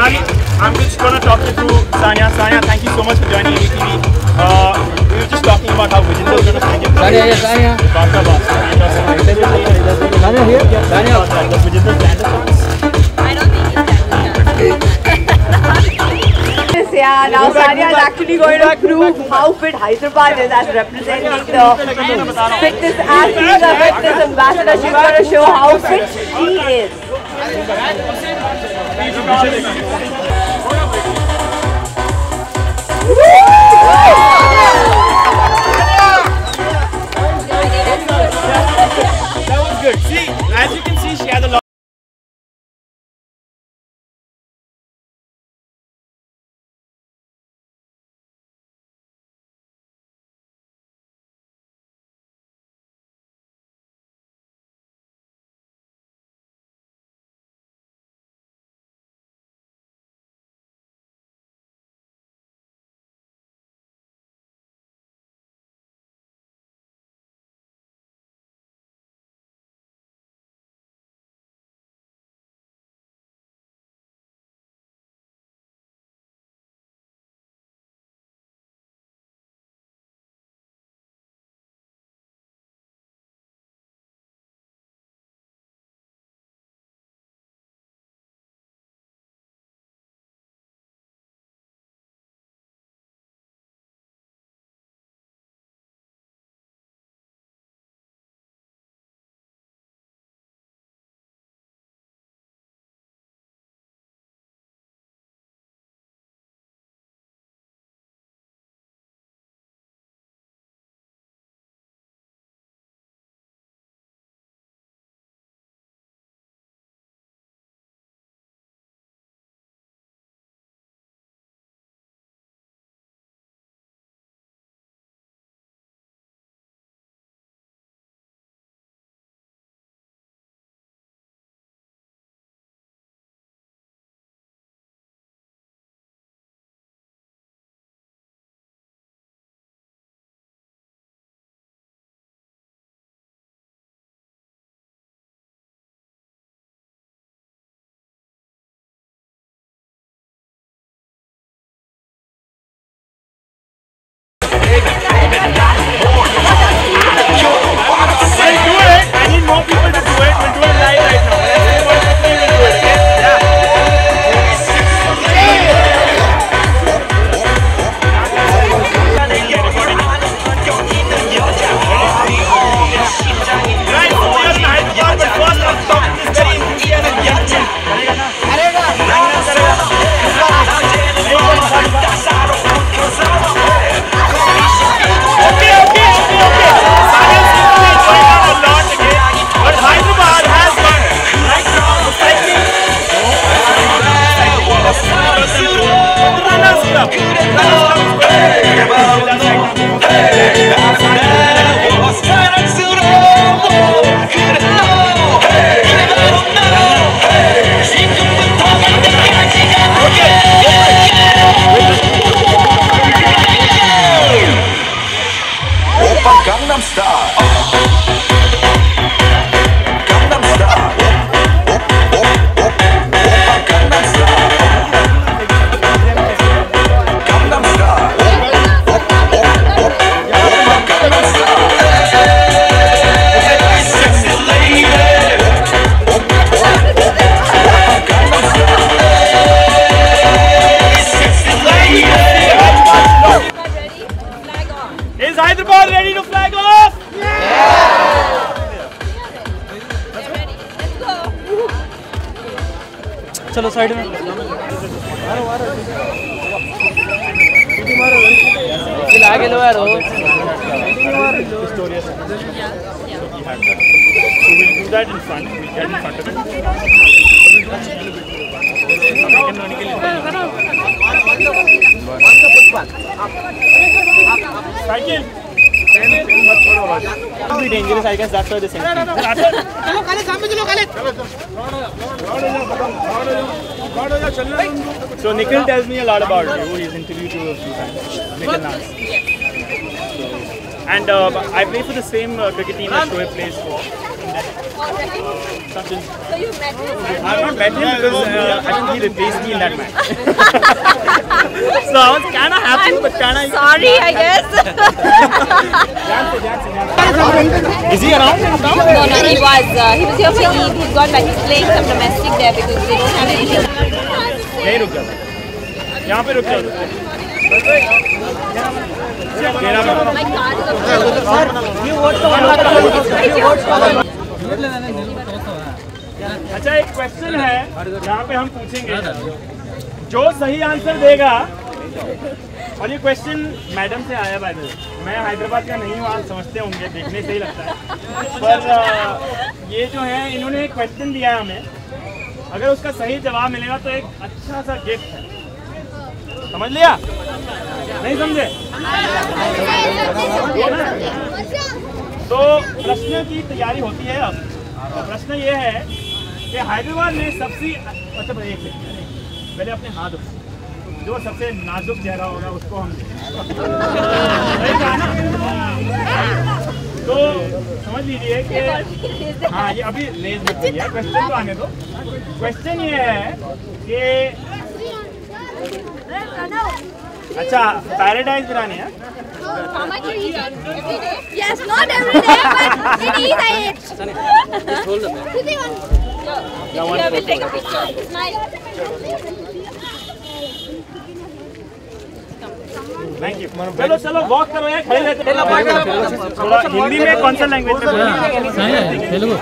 I'm just gonna talk you through Sania. Sania, thank you so much for joining ATV. We were just talking about how Vijender was gonna find your Sania, yes, Sania. Sania here. Sania. Does Vijender stand a chance? I don't think he's that. Yeah, now Sania is actually going to prove how fit Hyderabad is as representing the fitness athlete, the fitness ambassador. She's going to show how fit she is. That was good. See, as you can see, she has a lot. Gangnam Style. Gangnam Style. Gangnam Style. Gangnam Style. Gangnam Style. Sexy lady. Gangnam Style. Sexy lady. Is Hyderabad ready to flag off? चलो side में आगे लो यार So we'll do that in front. We'll get in front of it. Cycle. It'll be dangerous, I guess. That's why they sent me. So Nikhil tells me a lot about you. He's interviewed you a few times. Nikhil Nas. And I play for the same cricket team that Shoaib plays for. Already? Sachin. So you met him? I've not met him because I think he replaced me in that match. So I was kind of happy, but kind of. Sorry, I guess. Is he around in town? No, he was. He was here for Eid. He's gone back. He's playing some domestic there because they don't have any. यहीं रुक जाओ, यहाँ पे रुक जाओ। My card is अच्छा, एक question है यहाँ पे हम पूछेंगे, जो सही आंसर देगा, और ये क्वेश्चन मैडम से आया बाय द वे। मैं हैदराबाद का नहीं हूँ, आप समझते होंगे, देखने से ही लगता है, पर ये जो है इन्होंने एक क्वेश्चन दिया है हमें, अगर उसका सही जवाब मिलेगा तो एक अच्छा सा गिफ्ट है। समझ लिया? नहीं समझे? तो प्रश्न की तैयारी होती है अब। प्रश्न ये है कि हैदराबाद में सबसे अच्छा, एक सेकंड, पहले अपने हाथ उठाओ, जो सबसे नाजुक चेहरा होगा उसको हम सही कहा ना? तो समझ लीजिए कि हाँ, ये अभी लेज मत करिए, क्वेश्चन तो आने दो। क्वेश्चन ये है कि अच्छा, पैराडाइज बिरयानी है? How much you eat every day? Yes, not every day, but in Eid I eat. Just hold them. Here, we'll take a picture. Smile. Thank you. चलो चलो वॉक करो यार, खड़े रहते हैं। थोड़ा हिंदी में कौन सा लैंग्वेज में तेलुगु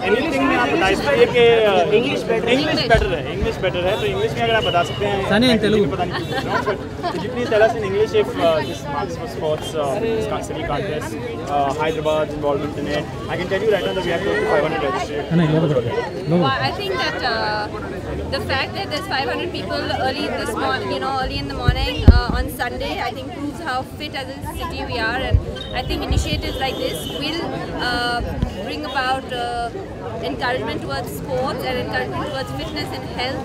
एनीथिंग में आप बता सकते हैं कि इंग्लिश बेटर है, इंग्लिश बेटर है, तो इंग्लिश में अगर आप बता सकते हैं। सनी इन तेलुगु पता नहीं Could you please tell us in English if this Marks for Sports city contest, Hyderabad's involvement in it? I can tell you right now that we have close to 500 registered. Well, I think that the fact that there's 500 people early in this morning, early in the morning on Sunday, I think proves how fit as a city we are, and I think initiatives like this will bring about encouragement towards sports and encouragement towards fitness and health,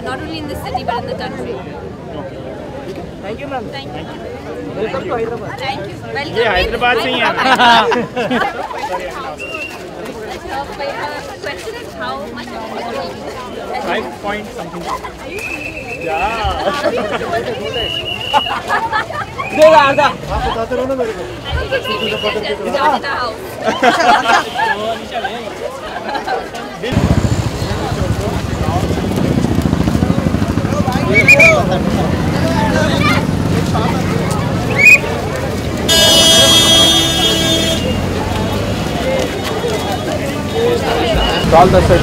not only in the city but in the country. Thank you, ma'am. Thank you. Welcome to Hyderabad. Thank you. Welcome. ये हैदराबाद से ही है। Question is how much? 5 point something. Yeah. देगा आधा। I think it's just out in the house. All the set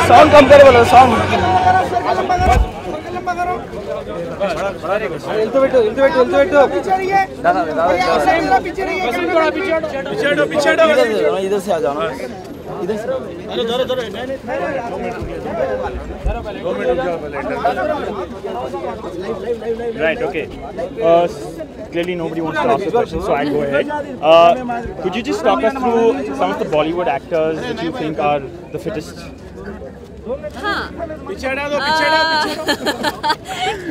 Song कम करे बोलो, song। इधर से आ जाओ ना, इधर से। Right, okay. Clearly nobody wants to ask a question, so I'll go ahead. Could you just talk us through some of the Bollywood actors that you think are the fittest?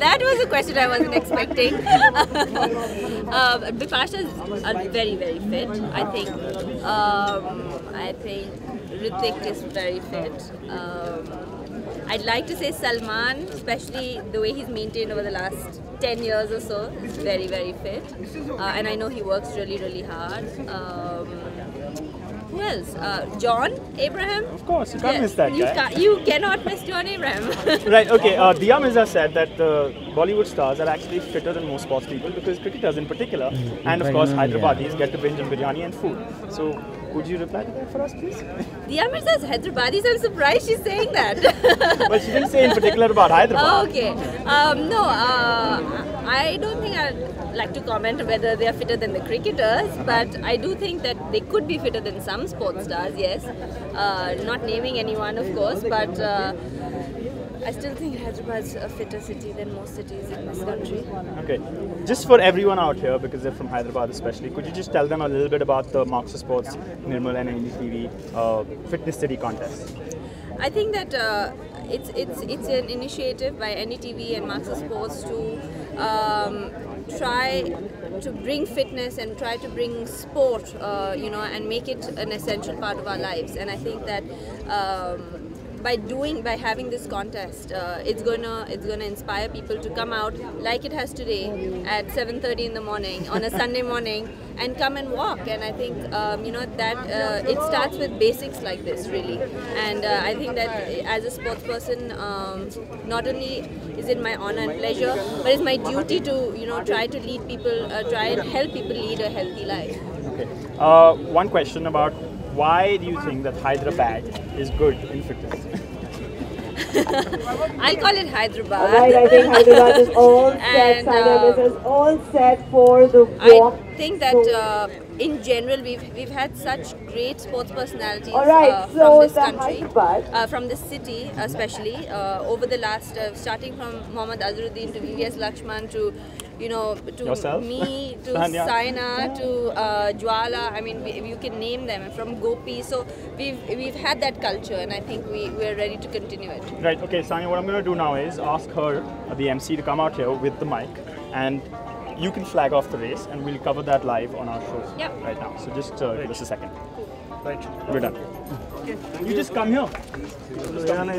That was a question I wasn't expecting. Bipasha is very, very fit. I think Hrithik is very fit. I'd like to say Salman, especially the way he's maintained over the last 10 years or so, is very, very fit. And I know he works really, really hard. Who else? John Abraham? Of course, you can't miss that guy. You cannot miss John Abraham. Right, okay. Diya Mirza said that Bollywood stars are actually fitter than most sports people because cricketers in particular, and of course Hyderabadis get to binge on biryani and food. So Could you reply to that for us, please? Diya Mirza is Hyderabadis. I'm surprised she's saying that. Well, she didn't say in particular about Hyderabad. Oh, okay. No, I don't think I'd like to comment whether they are fitter than the cricketers, but I do think that they could be fitter than some sports stars, yes. Not naming anyone, of course, but I still think Hyderabad is a fitter city than most cities in this country. Okay, just for everyone out here, because they're from Hyderabad especially, could you just tell them a little bit about the Marks Sports, Nirmal and NDTV Fitness City contest? I think that it's an initiative by NDTV and Marks Sports to try to bring fitness and try to bring sport, and make it an essential part of our lives. And I think that by having this contest, it's gonna inspire people to come out like it has today at 7:30 in the morning on a Sunday morning and come and walk. And I think that it starts with basics like this, really. And I think that as a sports person, not only is it my honor and pleasure, but it's my duty to try to lead people, try and help people lead a healthy life. Okay. One question about why do you think that Hyderabad is good in fitness? I'll call it Hyderabad. Alright, I think Hyderabad is all set. And, Sanya is all set for the walk. I think that in general we've had such great sports personalities Alright, from so this the country, Hyderabad. from this city especially, over the last, starting from Mohammad Azharuddin to VVS Lakshman to to yourself? me, to Sanya. Saina, to Jwala. I mean, you can name them, from Gopi. So we've had that culture, and I think we're ready to continue it. Right, okay, Sanya, what I'm going to do now is ask her, the MC, to come out here with the mic, and you can flag off the race, and we'll cover that live on our show right now. So just give us a second. Right, we're done. You just come here. Just come.